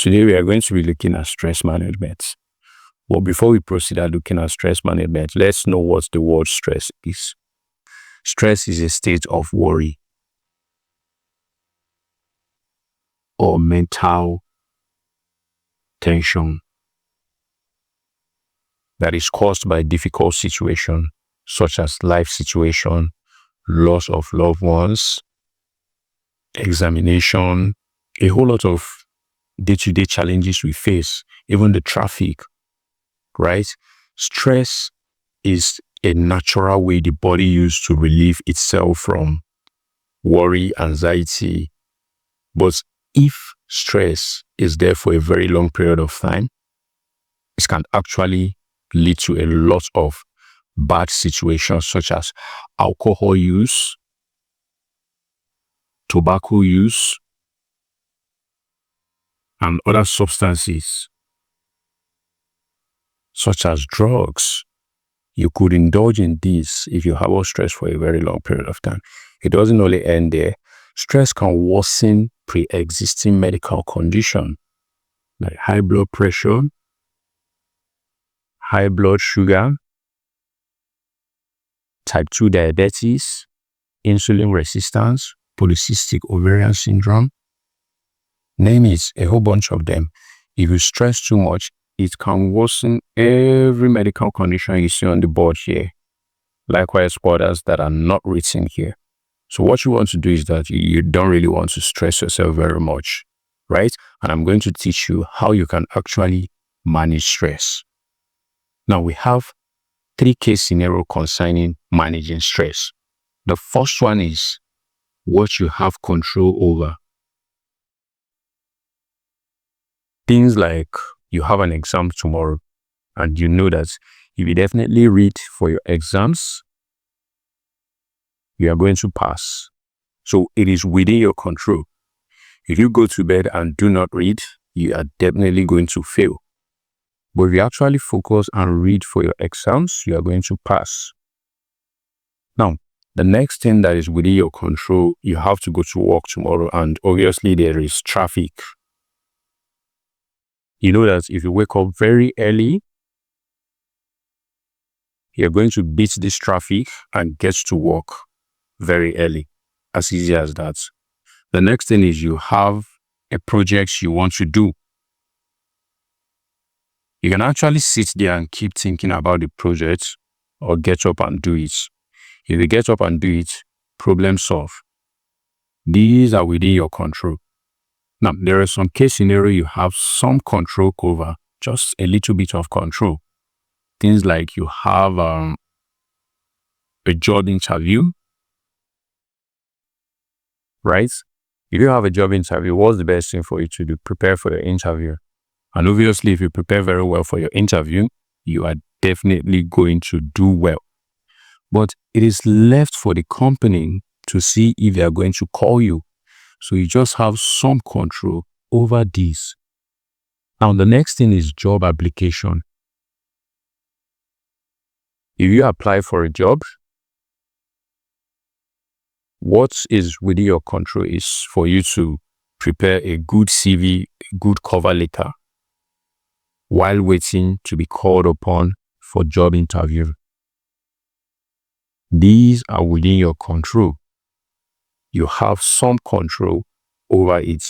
Today we are going to be looking at stress management. Well, before we proceed at looking at stress management, let's know what the word stress is. Stress is a state of worry or mental tension that is caused by difficult situation such as life situation, loss of loved ones, examination, a whole lot of day-to-day challenges we face, even the traffic, right? Stress is a natural way the body uses to relieve itself from worry, anxiety. But if stress is there for a very long period of time, it can actually lead to a lot of bad situations such as alcohol use, tobacco use, and other substances such as drugs. You could indulge in this if you have stress for a very long period of time. It doesn't only end there. Stress can worsen pre-existing medical condition like high blood pressure, high blood sugar, type 2 diabetes, insulin resistance, polycystic ovarian syndrome. Name it, a whole bunch of them. If you stress too much, it can worsen every medical condition you see on the board here. Likewise, others that are not written here. So what you want to do is that you don't really want to stress yourself very much, right? And I'm going to teach you how you can actually manage stress. Now, we have 3 case scenarios concerning managing stress. The first one is what you have control over. Things like you have an exam tomorrow and you know that if you definitely read for your exams, you are going to pass. So it is within your control. If you go to bed and do not read, you are definitely going to fail. But if you actually focus and read for your exams, you are going to pass. Now, the next thing that is within your control, you have to go to work tomorrow, and obviously there is traffic. You know that if you wake up very early, you're going to beat this traffic and get to work very early. As easy as that. The next thing is you have a project you want to do. You can actually sit there and keep thinking about the project or get up and do it. If you get up and do it, problem solved. These are within your control. Now, there are some case scenario you have some control over, just a little bit of control. Things like you have a job interview, right? If you have a job interview, what's the best thing for you to do? Prepare for your interview. And obviously, if you prepare very well for your interview, you are definitely going to do well. But it is left for the company to see if they are going to call you. So you just have some control over this. Now, the next thing is job application. If you apply for a job, what is within your control is for you to prepare a good CV, a good cover letter while waiting to be called upon for job interview. These are within your control. You have some control over it.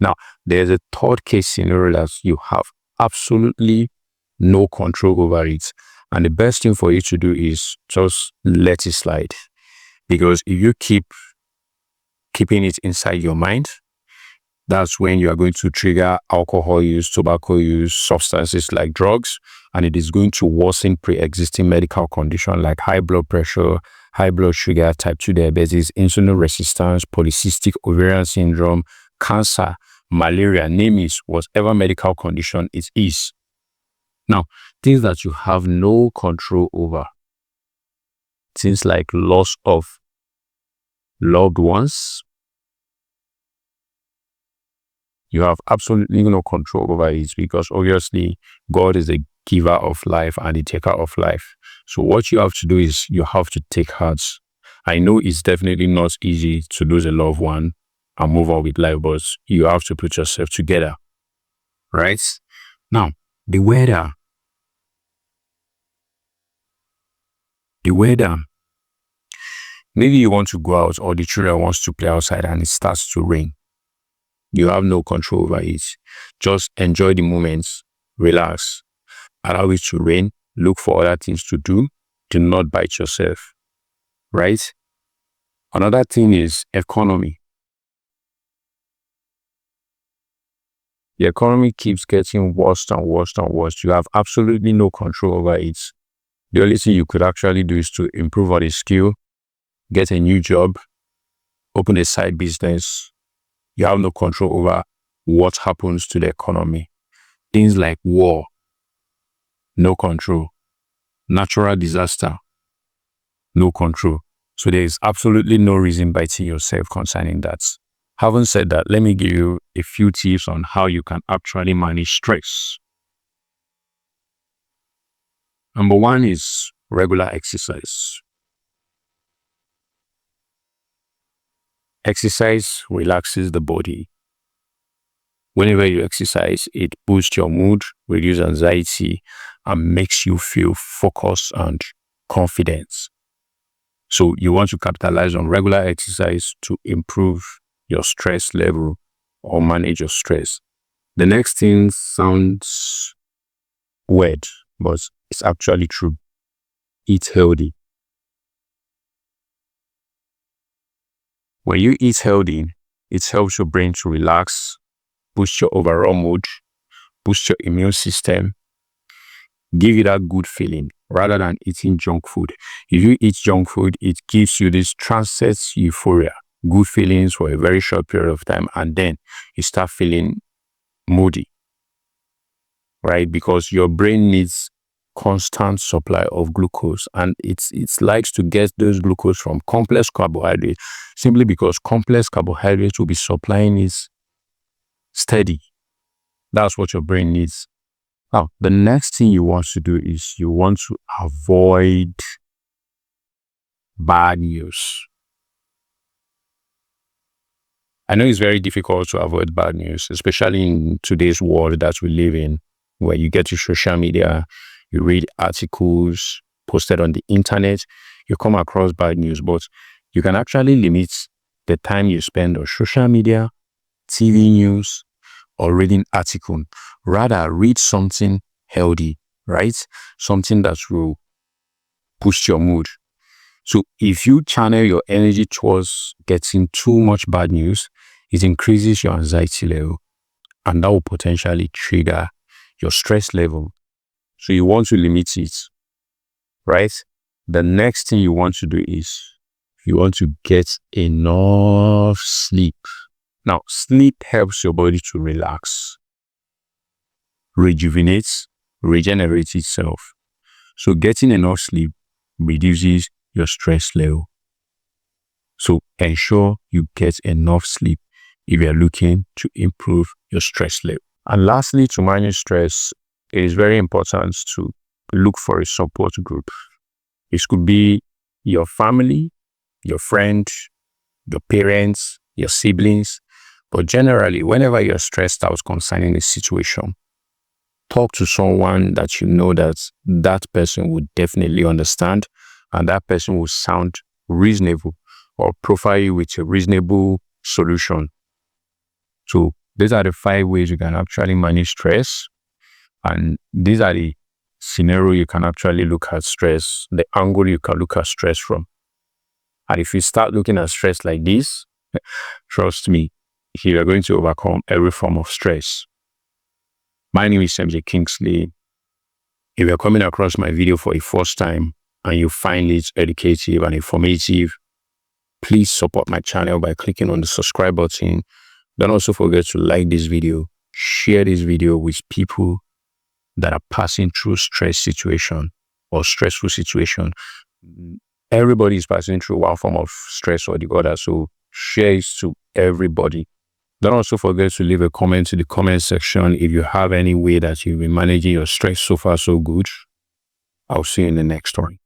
Now, there's a third case scenario that you have absolutely no control over it. And the best thing for you to do is just let it slide. Because if you keep keeping it inside your mind, that's when you are going to trigger alcohol use, tobacco use, substances like drugs, and it is going to worsen pre-existing medical conditions like high blood pressure, high blood sugar, type 2 diabetes, insulin resistance, polycystic ovarian syndrome, cancer, malaria, name it, whatever medical condition it is. Now, things that you have no control over, things like loss of loved ones, you have absolutely no control over it because obviously God is the giver of life and the taker of life. So what you have to do is you have to take heart. I know it's definitely not easy to lose a loved one and move on with life, but you have to put yourself together. right? Now, the weather. The weather. Maybe you want to go out or the children wants to play outside and it starts to rain. You have no control over it. Just enjoy the moments, relax, allow it to rain, look for other things to do. Do not bite yourself, right? Another thing is economy. The economy keeps getting worse and worse and worse. You have absolutely no control over it. The only thing you could actually do is to improve on a skill, get a new job, open a side business. You have no control over what happens to the economy. Things like war, no control. Natural disaster, no control. So there is absolutely no reason biting yourself concerning that. Having said that, let me give you a few tips on how you can actually manage stress. Number one is regular exercise. Exercise relaxes the body. Whenever you exercise, it boosts your mood, reduces anxiety, and makes you feel focused and confident. So you want to capitalize on regular exercise to improve your stress level or manage your stress. The next thing sounds weird, but it's actually true. Eat healthy. When you eat healthy, it helps your brain to relax, boost your overall mood, boost your immune system, give you that good feeling rather than eating junk food. If you eat junk food, it gives you this transient euphoria, good feelings for a very short period of time, and then you start feeling moody, right? Because your brain needs constant supply of glucose, and it likes to get those glucose from complex carbohydrates simply because complex carbohydrates will be supplying it steady. That's what your brain needs. Now, the next thing you want to do is you want to avoid bad news. I know it's very difficult to avoid bad news, especially in today's world that we live in, where you get to social media, you read articles posted on the internet, you come across bad news, but you can actually limit the time you spend on social media, TV news, or reading article. Rather, read something healthy, right? Something that will boost your mood. So if you channel your energy towards getting too much bad news, it increases your anxiety level, and that will potentially trigger your stress level. So you want to limit it, right? The next thing you want to do is you want to get enough sleep. Now, sleep helps your body to relax, rejuvenate, regenerate itself. So getting enough sleep reduces your stress level. So ensure you get enough sleep if you're looking to improve your stress level. And lastly, to manage stress, it is very important to look for a support group. This could be your family, your friend, your parents, your siblings. But generally, whenever you're stressed out concerning a situation, talk to someone that you know that person would definitely understand, and that person will sound reasonable or provide you with a reasonable solution. So these are the 5 ways you can actually manage stress. And these are the scenario you can actually look at stress, the angle you can look at stress from. And if you start looking at stress like this, trust me, you are going to overcome every form of stress. My name is MJ Kingsley. If you're coming across my video for the first time and you find it educative and informative, please support my channel by clicking on the subscribe button. Don't also forget to like this video, share this video with people that are passing through stress situation or stressful situation. Everybody is passing through one form of stress or the other, so share it to everybody. Don't also forget to leave a comment in the comment section if you have any way that you've been managing your stress so far so good. I'll see you in the next one.